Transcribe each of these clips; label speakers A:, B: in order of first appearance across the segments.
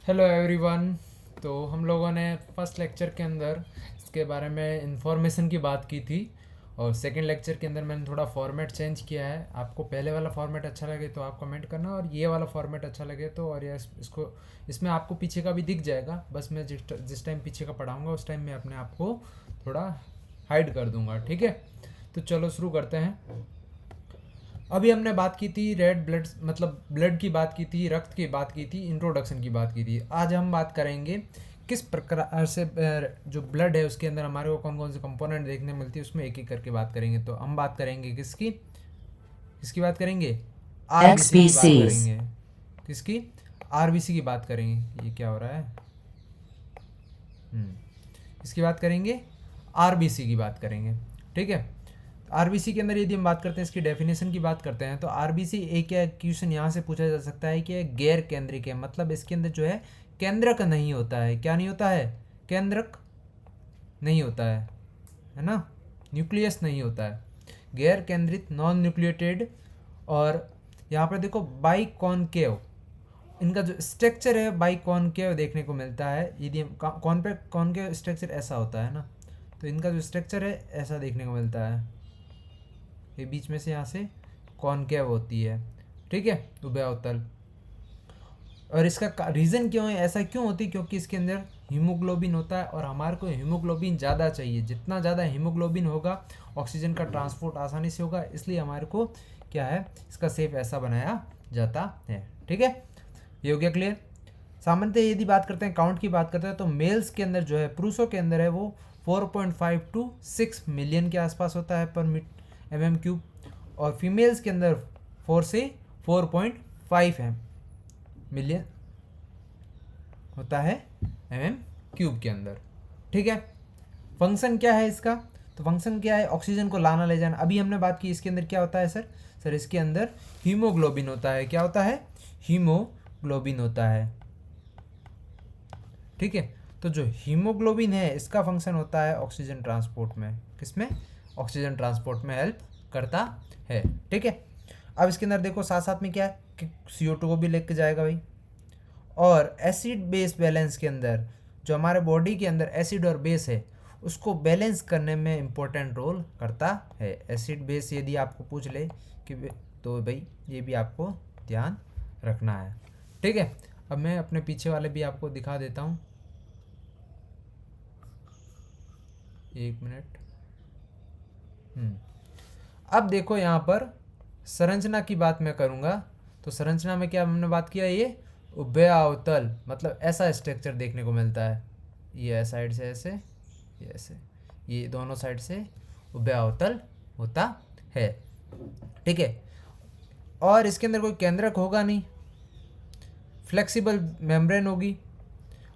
A: Hello everyone. तो हम लोगों ने फर्स्ट लेक्चर के अंदर इसके बारे में इंफॉर्मेशन की बात की थी और सेकंड लेक्चर के अंदर मैंने थोड़ा फॉर्मेट चेंज किया है। आपको पहले वाला फॉर्मेट अच्छा लगे तो आप कमेंट करना, और ये वाला फॉर्मेट अच्छा लगे तो, और ये इसको इसमें आपको पीछे का भी दिख जाएगा। बस मैं जिस टाइम पीछे का पढ़ाऊँगा उस टाइम मैं अपने आप को थोड़ा हाइड कर दूँगा, ठीक है। तो चलो शुरू करते हैं। अभी हमने बात की थी रेड ब्लड, मतलब ब्लड की बात की थी, रक्त की बात की थी, इंट्रोडक्शन की बात की थी। आज हम बात करेंगे किस प्रकार से जो ब्लड है उसके अंदर हमारे को कौन कौन से कंपोनेंट देखने मिलती है, उसमें एक एक करके बात करेंगे। तो हम बात करेंगे किसकी किसकी बात करेंगे? आरबीसी की बात
B: XBCs.
A: करेंगे। किसकी? आरबीसी की बात करेंगे। ये क्या हो रहा है? इसकी बात करेंगे, आरबीसी की बात करेंगे, ठीक है। आरबीसी के अंदर यदि हम बात करते हैं, इसकी डेफिनेशन की बात करते हैं, तो आरबीसी एक क्वेश्चन यहाँ से पूछा जा सकता है कि गैर केंद्रिक है, मतलब इसके अंदर जो है केंद्रक नहीं होता है। क्या नहीं होता है? केंद्रक नहीं होता है ना, न्यूक्लियस नहीं होता है, गैर केंद्रित, नॉन न्यूक्लिएटेड। और यहाँ पर देखो बाई कॉनकेव, इनका जो स्ट्रक्चर है बाई कॉनकेव देखने को मिलता है। यदि हम कॉनकेव स्ट्रक्चर ऐसा होता है ना, तो इनका जो स्ट्रक्चर है ऐसा देखने को मिलता है। ये बीच में से यहाँ से कॉनकेव होती है, ठीक है, उभयअवतल। और इसका रीज़न क्यों है, ऐसा क्यों होती है? क्योंकि इसके अंदर हीमोग्लोबिन होता है और हमारे को हीमोग्लोबिन ज़्यादा चाहिए। जितना ज़्यादा हीमोग्लोबिन होगा ऑक्सीजन का ट्रांसपोर्ट आसानी से होगा, इसलिए हमारे को क्या है, इसका शेप ऐसा बनाया जाता है, ठीक है। ये हो गया क्लियर। सामान्यतः यदि बात करते हैं, काउंट की बात करते हैं, तो मेल्स के अंदर जो है, पुरुषों के अंदर है वो 4.5 टू 6 मिलियन के आसपास होता है पर MM³ और फीमेल्स के अंदर 4 से 4.5 मिलियन होता है MM³ के अंदर, ठीक है। फंक्शन क्या है इसका? तो फंक्शन क्या है? ऑक्सीजन को लाना ले जाना। अभी हमने बात की इसके अंदर क्या होता है सर? सर इसके अंदर हीमोग्लोबिन होता है। क्या होता है? हीमोग्लोबिन होता है, ठीक है। तो जो हीमोग्लोबिन है इसका फंक्शन होता है ऑक्सीजन ट्रांसपोर्ट में। किसमें? ऑक्सीजन ट्रांसपोर्ट में हेल्प करता है, ठीक है। अब इसके अंदर देखो साथ साथ में क्या है कि CO2 को भी लेके जाएगा भाई। और एसिड बेस बैलेंस के अंदर, जो हमारे बॉडी के अंदर एसिड और बेस है उसको बैलेंस करने में इम्पोर्टेंट रोल करता है। एसिड बेस यदि आपको पूछ ले कि तो भाई ये भी आपको ध्यान रखना है, ठीक है। अब मैं अपने पीछे वाले भी आपको दिखा देता हूँ, एक मिनट। अब देखो यहाँ पर संरचना की बात मैं करूँगा, तो संरचना में क्या हमने बात किया, ये उभयअवतल, मतलब ऐसा स्ट्रक्चर देखने को मिलता है। ये साइड से ऐसे, ये ऐसे, ये दोनों साइड से उभयअवतल होता है, ठीक है। और इसके अंदर कोई केंद्रक होगा नहीं, फ्लेक्सिबल मेम्ब्रेन होगी।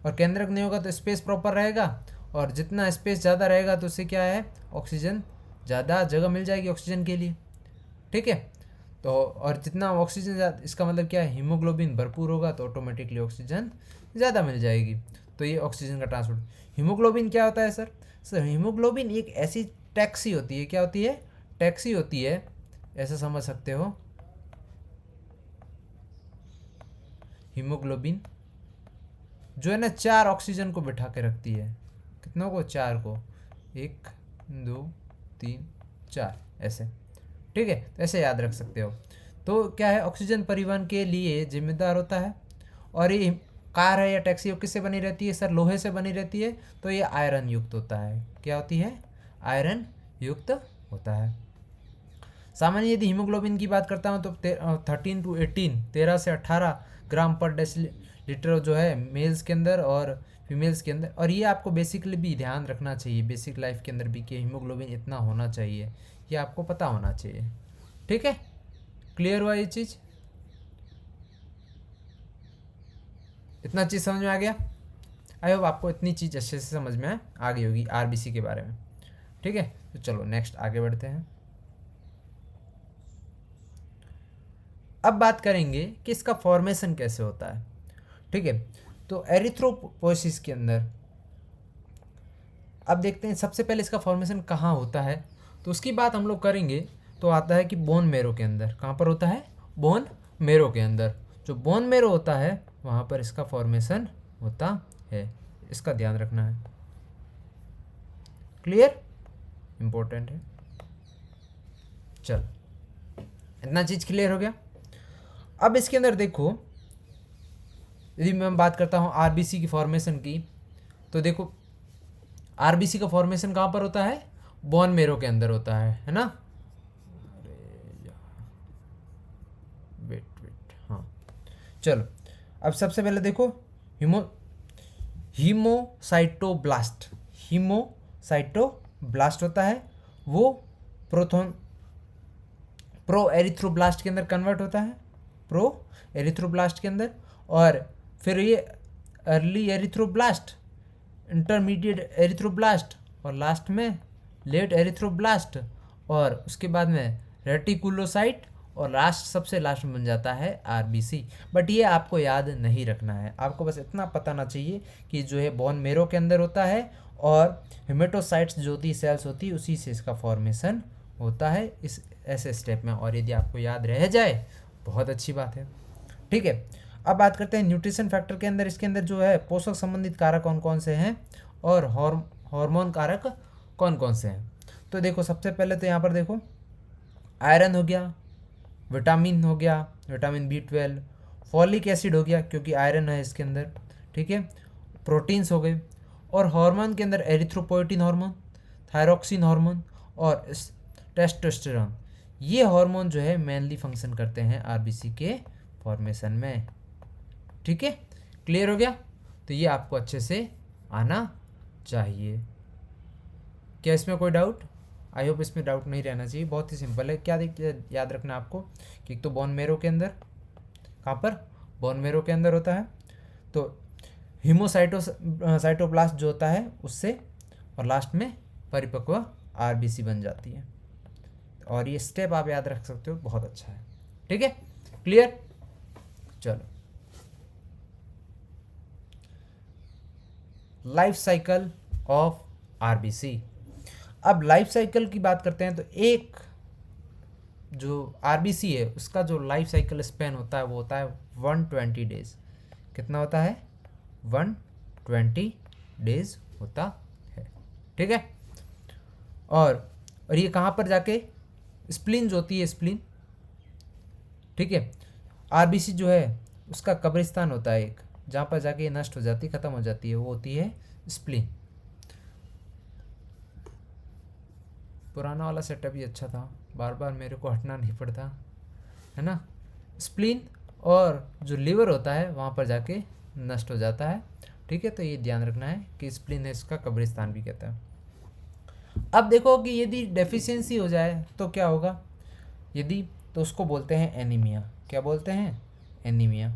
A: और केंद्रक नहीं होगा तो स्पेस प्रॉपर रहेगा, और जितना स्पेस ज़्यादा रहेगा तो उससे क्या है, ऑक्सीजन ज़्यादा जगह मिल जाएगी ऑक्सीजन के लिए, ठीक है। तो और जितना ऑक्सीजन, इसका मतलब क्या है, हीमोग्लोबिन भरपूर होगा तो ऑटोमेटिकली ऑक्सीजन ज़्यादा मिल जाएगी। तो ये ऑक्सीजन का ट्रांसपोर्ट। हीमोग्लोबिन क्या होता है सर? सर हीमोग्लोबिन एक ऐसी टैक्सी होती है। क्या होती है? टैक्सी होती है, ऐसा समझ सकते हो। हीमोग्लोबिन जो है ना 4 ऑक्सीजन को बिठा के रखती है। कितनों को? 4 को। 1 2 3 4 ऐसे, ठीक है। तो ऐसे याद रख सकते हो। तो क्या है, ऑक्सीजन परिवहन के लिए जिम्मेदार होता है। और ये कार है या टैक्सी हो किससे बनी रहती है सर? लोहे से बनी रहती है। तो ये आयरन युक्त होता है। क्या होती है? आयरन युक्त होता है। सामान्य यदि हीमोग्लोबिन की बात करता हूँ तो 13 टू 18, 13 से 18 ग्राम पर डेसीलीटर जो है मेल्स के अंदर और फीमेल्स के अंदर। और ये आपको बेसिकली भी ध्यान रखना चाहिए, बेसिक लाइफ के अंदर भी, कि हीमोग्लोबिन इतना होना चाहिए, ये आपको पता होना चाहिए, ठीक है। क्लियर हुआ ये चीज़? इतना चीज़ समझ में आ गया? आई होप आपको इतनी चीज़ अच्छे से समझ में आ गई होगी आरबीसी के बारे में, ठीक है। तो चलो नेक्स्ट आगे बढ़ते हैं। अब बात करेंगे कि इसका फॉर्मेशन कैसे होता है, ठीक है। तो एरिथ्रोपोइसिस के अंदर अब देखते हैं सबसे पहले इसका फॉर्मेशन कहाँ होता है। तो उसकी बात हम लोग करेंगे तो आता है कि बोन मेरो के अंदर। कहाँ पर होता है? बोन मेरो के अंदर। जो बोन मेरो होता है वहाँ पर इसका फॉर्मेशन होता है, इसका ध्यान रखना है। क्लियर, इम्पोर्टेंट है। चल, इतना चीज़ क्लियर हो गया। अब इसके अंदर देखो, यदि मैं बात करता हूँ आरबीसी की फॉर्मेशन की, तो देखो आरबीसी का फॉर्मेशन कहाँ पर होता है, बोन मेरो के अंदर होता है ना। वेट, हाँ चलो, अब सबसे पहले देखो हीमोसाइटोब्लास्ट होता है, वो प्रो एरिथ्रोब्लास्ट के अंदर कन्वर्ट होता है, प्रो एरिथ्रोब्लास्ट के अंदर, और फिर ये अर्ली एरिथ्रोब्लास्ट, इंटरमीडिएट एरिथ्रोब्लास्ट, और लास्ट में लेट एरिथ्रोब्लास्ट, और उसके बाद में रेटिकुलोसाइट, और सबसे लास्ट में बन जाता है आरबीसी। बट ये आपको याद नहीं रखना है, आपको बस इतना पता ना चाहिए कि जो है बोन मेरो के अंदर होता है, और हेमेटोसाइट्स जो होती सेल्स होती उसी से इसका फॉर्मेशन होता है इस ऐसे स्टेप में। और यदि आपको याद रह जाए बहुत अच्छी बात है। ठीक है, अब बात करते हैं न्यूट्रिशन फैक्टर के अंदर। इसके अंदर जो है पोषक संबंधित कारक कौन कौन से हैं और हार्मोन कारक कौन कौन से हैं। तो देखो सबसे पहले तो यहाँ पर देखो आयरन हो गया, विटामिन हो गया, विटामिन B12, फॉलिक एसिड हो गया क्योंकि आयरन है इसके अंदर, ठीक है, प्रोटीन्स हो गए, और हार्मोन के अंदर एरिथ्रोपोएटिन हार्मोन, थायरोक्सिन हार्मोन और टेस्टोस्टेरोन। ये हार्मोन जो है मेनली फंक्शन करते हैं आरबीसी के फॉर्मेशन में। ठीक है, क्लियर हो गया। तो ये आपको अच्छे से आना चाहिए। क्या इसमें कोई डाउट? आई होप इसमें डाउट नहीं रहना चाहिए, बहुत ही सिंपल है। क्या याद रखना आपको कि एक तो बोन मेरो के अंदर, कहाँ पर, बोन मेरो के अंदर होता है, तो साइटोप्लास्ट जो होता है उससे, और लास्ट में परिपक्व आरबीसी बन जाती है। और ये स्टेप आप याद रख सकते हो, बहुत अच्छा है। ठीक है, क्लियर। चलो, लाइफ साइकिल ऑफ आरबीसी। अब लाइफ साइकिल की बात करते हैं तो एक जो आरबीसी है उसका जो लाइफ साइकिल स्पैन होता है वो होता है 120 डेज। कितना होता है? 120 डेज होता है। ठीक है, और ये कहाँ पर जाके स्प्लीन जो होती है, स्प्लीन, ठीक है, आरबीसी जो है उसका कब्रिस्तान होता है एक, जहाँ पर जाके ये नष्ट हो जाती है, ख़त्म हो जाती है, वो होती है स्प्लीन। पुराना वाला सेटअप ही अच्छा था, बार बार मेरे को हटना नहीं पड़ता है ना। स्प्लीन और जो लिवर होता है वहाँ पर जाके नष्ट हो जाता है। ठीक है, तो ये ध्यान रखना है कि स्प्लीन है इसका कब्रिस्तान भी कहता है। अब देखो कि यदि डेफिशिएंसी हो जाए तो क्या होगा, यदि, तो उसको बोलते हैं एनीमिया। क्या बोलते हैं? एनीमिया।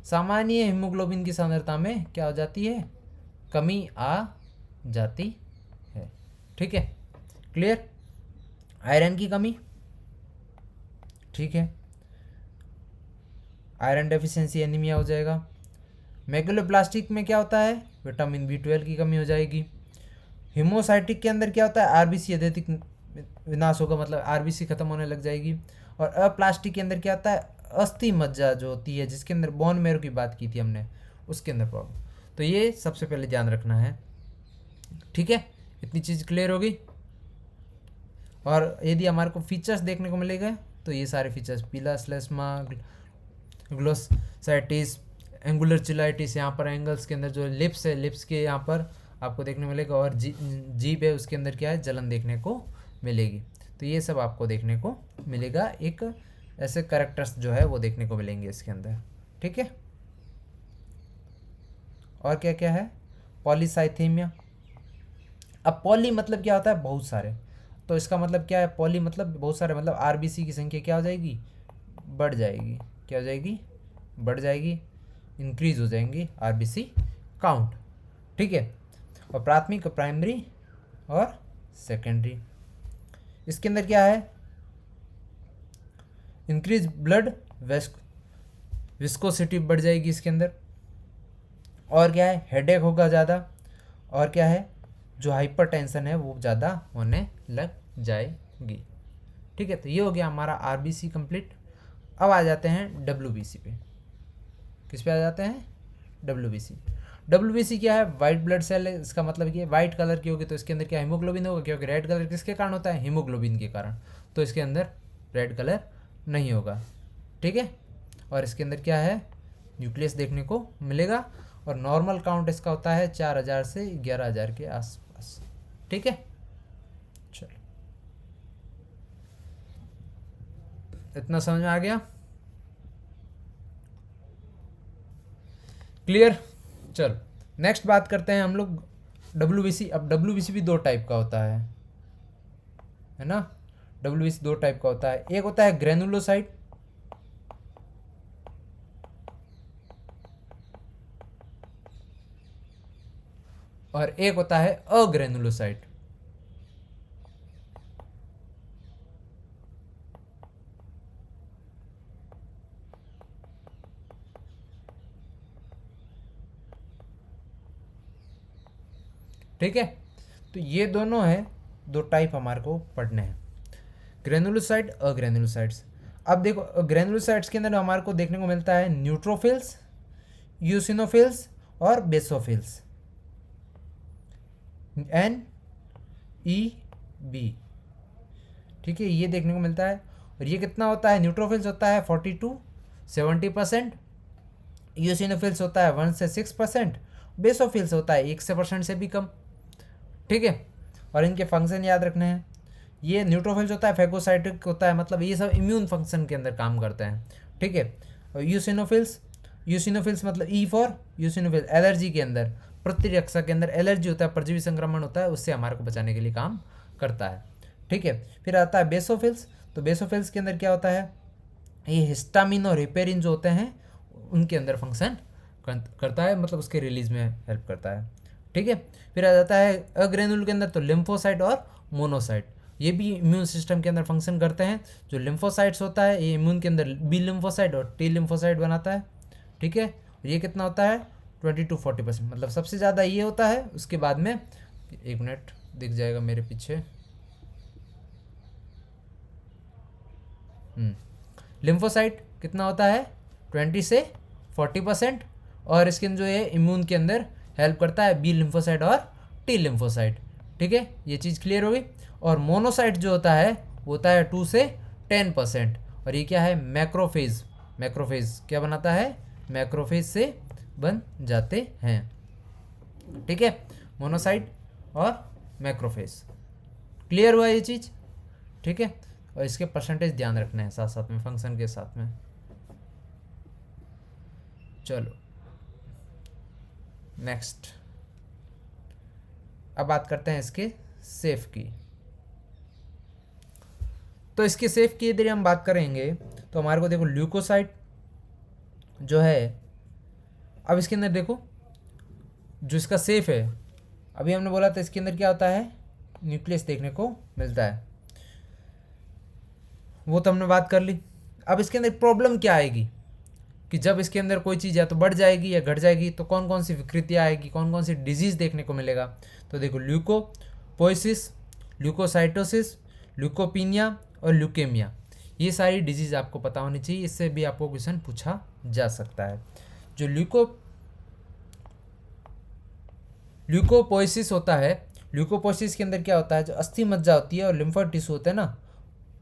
A: सामान्य हीमोग्लोबिन की सांद्रता में क्या हो जाती है? कमी आ जाती है। ठीक है, क्लियर। आयरन की कमी, ठीक है, आयरन डेफिशिएंसी एनीमिया हो जाएगा। मेगलोब्लास्टिक में क्या होता है? विटामिन B12 की कमी हो जाएगी। हीमोसाइटिक के अंदर क्या होता है? आरबीसी अत्यधिक विनाश होगा, मतलब आरबीसी खत्म होने लग जाएगी। और अप्लास्टिक के अंदर क्या होता है? अस्थि मज्जा जो होती है, जिसके अंदर बोन मेरो की बात की थी हमने, उसके अंदर प्रॉब्लम। तो ये सबसे पहले ध्यान रखना है। ठीक है, इतनी चीज़ क्लियर होगी। और यदि हमारे को फीचर्स देखने को मिलेगा तो ये सारे फीचर्स, पीला स्लेस्मा, ग्लोसाइटिस, एंगुलर चिलाइटिस, यहाँ पर एंगल्स के अंदर जो लिप्स है, लिप्स के यहाँ पर आपको देखने मिलेगा, और जीभ है उसके अंदर क्या है? जलन देखने को मिलेगी। तो ये सब आपको देखने को मिलेगा, एक ऐसे कैरेक्टर्स जो है वो देखने को मिलेंगे इसके अंदर। ठीक है, और क्या क्या है? पॉलीसाइथेमिया। अब पॉली मतलब क्या होता है? बहुत सारे। तो इसका मतलब क्या है? पॉली मतलब बहुत सारे, मतलब आरबीसी की संख्या क्या हो जाएगी? बढ़ जाएगी। क्या हो जाएगी? बढ़ जाएगी, इंक्रीज हो जाएंगी आरबीसी काउंट। ठीक है, और प्राथमिक, प्राइमरी और सेकेंडरी। इसके अंदर क्या है? इंक्रीज ब्लड विस्कोसिटी बढ़ जाएगी इसके अंदर। और क्या है? हेडेक होगा ज़्यादा। और क्या है? जो हाइपरटेंशन है वो ज़्यादा होने लग जाएगी। ठीक है, तो ये हो गया हमारा आरबीसी कंप्लीट। अब आ जाते हैं डब्ल्यूबीसी पे। किस पे आ जाते हैं, डब्ल्यूबीसी। डब्ल्यूबीसी क्या है, वाइट ब्लड सेल है, इसका मतलब कि वाइट कलर की होगी तो इसके अंदर क्या हीमोग्लोबिन होगा, क्योंकि रेड कलर किसके कारण होता है, हीमोग्लोबिन के कारण, तो इसके अंदर रेड कलर नहीं होगा। ठीक है, और इसके अंदर क्या है, न्यूक्लियस देखने को मिलेगा, और नॉर्मल काउंट इसका होता है 4000 से 11000 के आसपास। ठीक है, चलो इतना समझ में आ गया, क्लियर। चलो नेक्स्ट बात करते हैं हम लोग डब्ल्यूबीसी। अब डब्ल्यूबीसी भी दो टाइप का होता है ना, डब्ल्यूबीसी दो टाइप का होता है, एक होता है ग्रेनुलोसाइट, और एक होता है अग्रेनुलोसाइट। ठीक है, तो ये दोनों है, दो टाइप हमारे को पढ़ने हैं, ग्रेनुलोसाइट अग्रेनुलोसाइट्स। अब देखो ग्रेनुलोसाइट्स के अंदर हमारे को देखने को मिलता है न्यूट्रोफिल्स, यूसिनोफिल्स और बेसोफिल्स, NEB। ठीक है, ये देखने को मिलता है, और ये कितना होता है, न्यूट्रोफिल्स होता है 40 to 70%, यूसिनोफिल्स होता है 1 से 6%, बेसोफिल्स होता है 1% से भी कम। ठीक है, और इनके फंक्शन याद रखने हैं, ये न्यूट्रोफिल्स होता है फैगोसाइटिक होता है, मतलब ये सब इम्यून फंक्शन के अंदर काम करते हैं। ठीक है, और यूसिनोफिल्स मतलब ई फॉर यूसिनोफिल्स, एलर्जी के अंदर, प्रतिरक्षा के अंदर एलर्जी होता है, परजीवी संक्रमण होता है, उससे हमारे को बचाने के लिए काम करता है। ठीक है, फिर आता है बेसोफिल्स, तो बेसोफिल्स के अंदर क्या होता है, ये हिस्टामिन और हेपेरिन जो होते हैं उनके अंदर फंक्शन करता है, मतलब उसके रिलीज में हेल्प करता है। ठीक है, फिर आ जाता है अग्रेनुल के अंदर, तो लिम्फोसाइट और मोनोसाइट, ये भी इम्यून सिस्टम के अंदर फंक्शन करते हैं। जो लिम्फोसाइट्स होता है ये इम्यून के अंदर बी लिम्फोसाइट और टी लिम्फोसाइट बनाता है। ठीक है, ये कितना होता है 20 to 40%, मतलब सबसे ज़्यादा ये होता है, उसके बाद में 1 मिनट दिख जाएगा मेरे पीछे, लिम्फोसाइट कितना होता है 20 से 40%, और इसके जो है इम्यून के अंदर हेल्प करता है बी लिम्फोसाइट और टी लिम्फोसाइट। ठीक है, ये चीज़ क्लियर होगी। और मोनोसाइट जो होता है वो होता है 2 से 10%, और ये क्या है, मैक्रोफेज। मैक्रोफेज क्या बनाता है, मैक्रोफेज से बन जाते हैं। ठीक है, मोनोसाइट और मैक्रोफेज, क्लियर हुआ ये चीज़। ठीक है, और इसके परसेंटेज ध्यान रखना है साथ साथ में, फंक्शन के साथ में। चलो नेक्स्ट, अब बात करते हैं इसके सेफ की। तो इसके सेफ की यदि हम बात करेंगे तो हमारे को देखो ल्यूकोसाइट जो है, अब इसके अंदर देखो जो इसका सेफ है, अभी हमने बोला था इसके अंदर क्या होता है, न्यूक्लियस देखने को मिलता है, वो तो हमने बात कर ली। अब इसके अंदर प्रॉब्लम क्या आएगी कि जब इसके अंदर कोई चीज़ या तो बढ़ जाएगी या घट जाएगी, तो कौन कौन सी विकृतियाँ आएगी, कौन कौन सी डिजीज़ देखने को मिलेगा। तो देखो ल्यूकोपोइसिस, ल्यूकोसाइटोसिस, ल्यूकोपीनिया और ल्यूकेमिया, ये सारी डिजीज़ आपको पता होनी चाहिए, इससे भी आपको क्वेश्चन पूछा जा सकता है। जो ल्यूकोपोइसिस होता है, ल्यूकोपोइसिस के अंदर क्या होता है, जो अस्थि मज्जा होती है और लिम्फोइड टिश्यू होता है ना,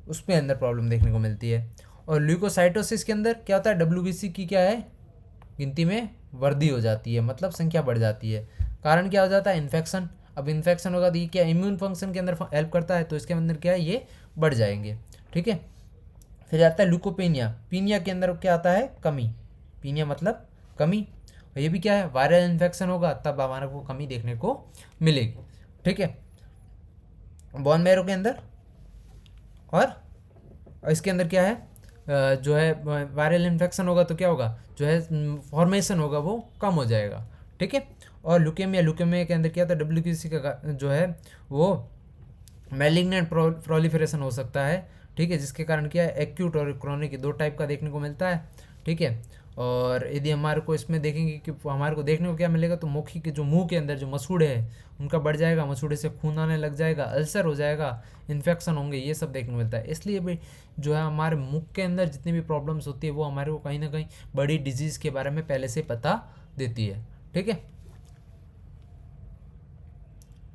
A: उसमें अंदर प्रॉब्लम देखने को मिलती है। और ल्यूकोसाइटोसिस के अंदर क्या होता है, डब्ल्यूबीसी की क्या है, गिनती में वृद्धि हो जाती है, मतलब संख्या बढ़ जाती है। कारण क्या हो जाता है, इन्फेक्शन। अब इन्फेक्शन होगा तो ये क्या इम्यून फंक्शन के अंदर हेल्प करता है, तो इसके अंदर क्या है, ये बढ़ जाएंगे। ठीक है, फिर आता है ल्यूकोपेनिया। पीनिया के अंदर क्या आता है, कमी। पीनिया मतलब कमी, और ये भी क्या है, वायरल इन्फेक्शन होगा तब हमारे को कमी देखने को मिलेगी। ठीक है, बोन मैरो के अंदर, और इसके अंदर क्या है, जो है वायरल इन्फेक्शन होगा तो क्या होगा, जो है फॉर्मेशन होगा वो कम हो जाएगा। ठीक है, और ल्यूकेमिया के अंदर क्या होता है, डब्ल्यूबीसी का जो है वो मैलिग्नेंट प्रोलिफरेशन हो सकता है। ठीक है, जिसके कारण क्या है, एक्यूट और क्रोनिक दो टाइप का देखने को मिलता है। ठीक है, और यदि हमारे को इसमें देखेंगे कि हमारे को देखने को क्या मिलेगा, तो मुखी के जो मुंह के अंदर जो मसूड़े है उनका बढ़ जाएगा, मसूड़े से खून आने लग जाएगा, अल्सर हो जाएगा, इन्फेक्शन होंगे, ये सब देखने को मिलता है। इसलिए भी जो है हमारे मुख के अंदर जितनी भी प्रॉब्लम्स होती है वो हमारे को कहीं ना कहीं बड़ी डिजीज़ के बारे में पहले से पता देती है। ठीक है,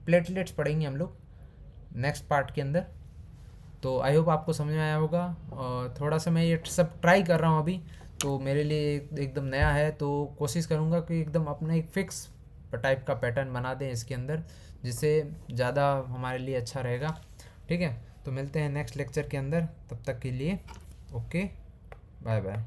A: प्लेटलेट्स पढ़ेंगे हम लोग नेक्स्ट पार्ट के अंदर। तो आई होप आपको समझ में आया होगा। और थोड़ा सा मैं ये सब ट्राई कर रहा हूँ अभी, तो मेरे लिए एकदम नया है, तो कोशिश करूँगा कि एकदम अपना एक फिक्स टाइप का पैटर्न बना दें इसके अंदर, जिससे ज़्यादा हमारे लिए अच्छा रहेगा। ठीक है, तो मिलते हैं नेक्स्ट लेक्चर के अंदर, तब तक के लिए ओके, बाय बाय।